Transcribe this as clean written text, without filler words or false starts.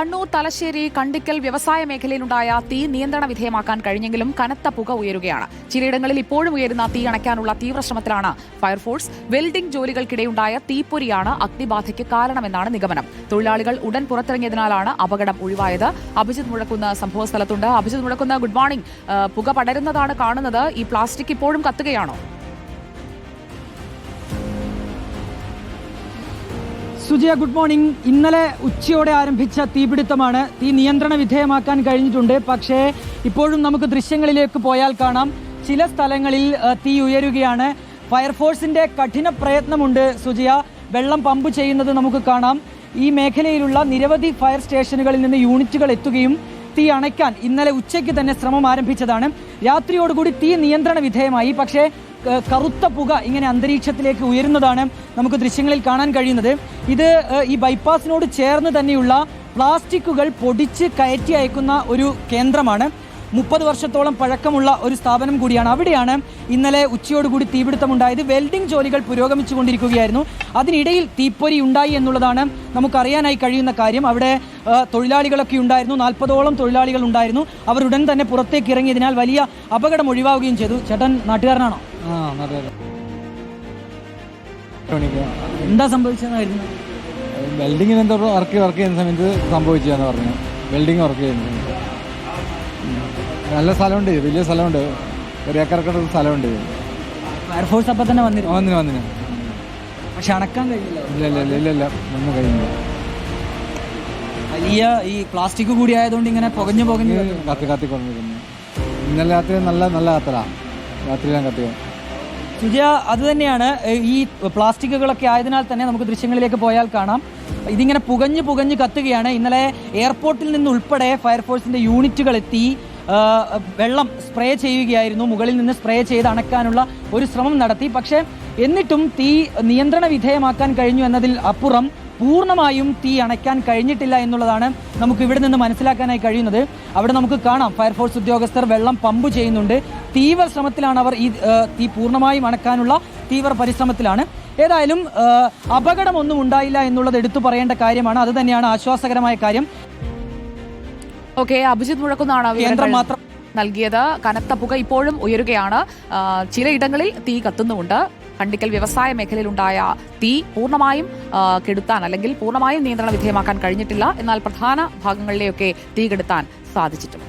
കണ്ണൂർ, തലശ്ശേരി, കണ്ടിക്കൽ വ്യവസായ മേഖലയിലുണ്ടായ തീ നിയന്ത്രണ വിധേയമാക്കാൻ കഴിഞ്ഞെങ്കിലും കനത്ത പുക ഉയരുകയാണ്. ചിലയിടങ്ങളിൽ ഇപ്പോഴും ഉയരുന്ന തീ അണയ്ക്കാനുള്ള തീവ്രശ്രമത്തിലാണ് ഫയർഫോഴ്സ്. വെൽഡിംഗ് ജോലികൾക്കിടെയുണ്ടായ തീപ്പൊരിയാണ് അഗ്നിബാധയ്ക്ക് കാരണമെന്നാണ് നിഗമനം. തൊഴിലാളികൾ ഉടൻ പുറത്തിറങ്ങിയതിനാലാണ് അപകടം ഒഴിവായത്. അഭിജിത്ത് മുഴക്കുന്ന് സംഭവസ്ഥലത്തുണ്ട്. Abhijith Muzhakkunnu, good morning. പുക പടരുന്നതാണ് കാണുന്നത്. ഈ പ്ലാസ്റ്റിക് ഇപ്പോഴും കത്തുകയാണോ? Sujaya, good morning. ഇന്നലെ ഉച്ചയോടെ ആരംഭിച്ച തീപിടുത്തമാണ്. തീ നിയന്ത്രണ വിധേയമാക്കാൻ കഴിഞ്ഞിട്ടുണ്ട്. പക്ഷേ ഇപ്പോഴും നമുക്ക് ദൃശ്യങ്ങളിലേക്ക് പോയാൽ കാണാം, ചില സ്ഥലങ്ങളിൽ തീ ഉയരുകയാണ്. ഫയർഫോഴ്സിന്റെ കഠിന പ്രയത്നമുണ്ട് സുജയ. വെള്ളം പമ്പ് ചെയ്യുന്നത് നമുക്ക് കാണാം. ഈ മേഖലയിലുള്ള നിരവധി ഫയർ സ്റ്റേഷനുകളിൽ നിന്ന് യൂണിറ്റുകൾ എത്തുകയും തീ അണയ്ക്കാൻ ഇന്നലെ ഉച്ചയ്ക്ക് തന്നെ ശ്രമം ആരംഭിച്ചതാണ്. രാത്രിയോടുകൂടി തീ നിയന്ത്രണ വിധേയമായി. പക്ഷേ കറുത്ത പുക ഇങ്ങനെ അന്തരീക്ഷത്തിലേക്ക് ഉയരുന്നതാണ് നമുക്ക് ദൃശ്യങ്ങളിൽ കാണാൻ കഴിയുന്നത്. ഇത് ഈ ബൈപ്പാസിനോട് ചേർന്ന് തന്നെയുള്ള പ്ലാസ്റ്റിക്കുകൾ പൊടിച്ച് കയറ്റി അയക്കുന്ന ഒരു കേന്ദ്രമാണ്. 30 വർഷത്തോളം പഴക്കമുള്ള ഒരു സ്ഥാപനം കൂടിയാണ്. അവിടെയാണ് ഇന്നലെ ഉച്ചയോടുകൂടി തീപിടുത്തമുണ്ടായത്. വെൽഡിംഗ് ജോലികൾ പുരോഗമിച്ചു കൊണ്ടിരിക്കുകയായിരുന്നു. അതിനിടയിൽ തീപ്പൊരി ഉണ്ടായി എന്നുള്ളതാണ് നമുക്കറിയാനായി കഴിയുന്ന കാര്യം. അവിടെ തൊഴിലാളികളൊക്കെ ഉണ്ടായിരുന്നു. 40ഓളം തൊഴിലാളികൾ ഉണ്ടായിരുന്നു. അവർ ഉടൻ തന്നെ പുറത്തേക്ക് ഇറങ്ങിയതിനാൽ വലിയ അപകടം ഒഴിവാവുകയും ചെയ്തു. ചേട്ടൻ നാട്ടുകാരനാണോ? എന്താ സംഭവിച്ചതെന്നായിരുന്നു? വെൽഡിങ്ങിന് എന്തോ വർക്ക് ചെയ്യുന്ന സമയത്ത് സംഭവിച്ചതെന്ന് പറഞ്ഞു. വെൽഡിങ് വർക്ക് ചെയ്യുന്നത് നല്ല സ്ഥലമുണ്ട്, വലിയ സ്ഥലമുണ്ട്, ഒരു ഏക്കറക്കട സ്ഥലമുണ്ട്. ഫയർഫോഴ്സ് അപ്പം തന്നെ വന്നിന് പക്ഷെ അണക്കാൻ കഴിയില്ല. ഇല്ല ഒന്നും കഴിയില്ല. വലിയ ഈ പ്ലാസ്റ്റിക് കൂടി ആയതുകൊണ്ട് ഇങ്ങനെ പുകഞ്ഞു കത്തിക്കൊണ്ടിരിക്കുന്നു. ഇന്നലെ രാത്രി നല്ല കത്തലാണ്. രാത്രിയിലാണ് കത്തിയത്. സുജയ, അത് തന്നെയാണ്. ഈ പ്ലാസ്റ്റിക്കുകളൊക്കെ ആയതിനാൽ തന്നെ നമുക്ക് ദൃശ്യങ്ങളിലേക്ക് പോയാൽ കാണാം, ഇതിങ്ങനെ പുകഞ്ഞ് കത്തുകയാണ്. ഇന്നലെ എയർപോർട്ടിൽ നിന്ന് ഉൾപ്പെടെ ഫയർഫോഴ്സിന്റെ യൂണിറ്റുകൾ എത്തി വെള്ളം സ്പ്രേ ചെയ്യുകയായിരുന്നു. മുകളിൽ നിന്ന് സ്പ്രേ ചെയ്ത് അണക്കാനുള്ള ഒരു ശ്രമം നടത്തി. പക്ഷേ എന്നിട്ടും തീ നിയന്ത്രണ വിധേയമാക്കാൻ കഴിഞ്ഞു എന്നതിൽ അപ്പുറം പൂർണ്ണമായും തീ അണയ്ക്കാൻ കഴിഞ്ഞിട്ടില്ല എന്നുള്ളതാണ് നമുക്ക് ഇവിടെ നിന്ന് മനസ്സിലാക്കാനായി കഴിയുന്നത്. അവിടെ നമുക്ക് കാണാം, ഫയർഫോഴ്സ് ഉദ്യോഗസ്ഥർ വെള്ളം പമ്പ് ചെയ്യുന്നുണ്ട്. തീവ്ര ശ്രമത്തിലാണ് അവർ. ഈ തീ പൂർണ്ണമായും അണക്കാനുള്ള തീവ്ര പരിശ്രമത്തിലാണ്. ഏതായാലും അപകടമൊന്നും ഉണ്ടായില്ല എന്നുള്ളത് എടുത്തു പറയേണ്ട കാര്യമാണ്. അത് തന്നെയാണ് ആശ്വാസകരമായ കാര്യം. ഓക്കെ, അഭിജിത്ത് മുഴക്കുന്നാണ് കേന്ദ്രം മാത്രം നൽകിയത്. കനത്ത പുക ഇപ്പോഴും ഉയരുകയാണ്. ചിലയിടങ്ങളിൽ തീ കത്തുന്നുമുണ്ട്. കണ്ടിക്കൽ വ്യവസായ മേഖലയിലുണ്ടായ തീ പൂർണ്ണമായും കെടുത്താൻ അല്ലെങ്കിൽ പൂർണ്ണമായും നിയന്ത്രണ വിധേയമാക്കാൻ കഴിഞ്ഞിട്ടില്ല. എന്നാൽ പ്രധാന ഭാഗങ്ങളിലെയൊക്കെ തീ കെടുത്താൻ സാധിച്ചിട്ടുണ്ട്.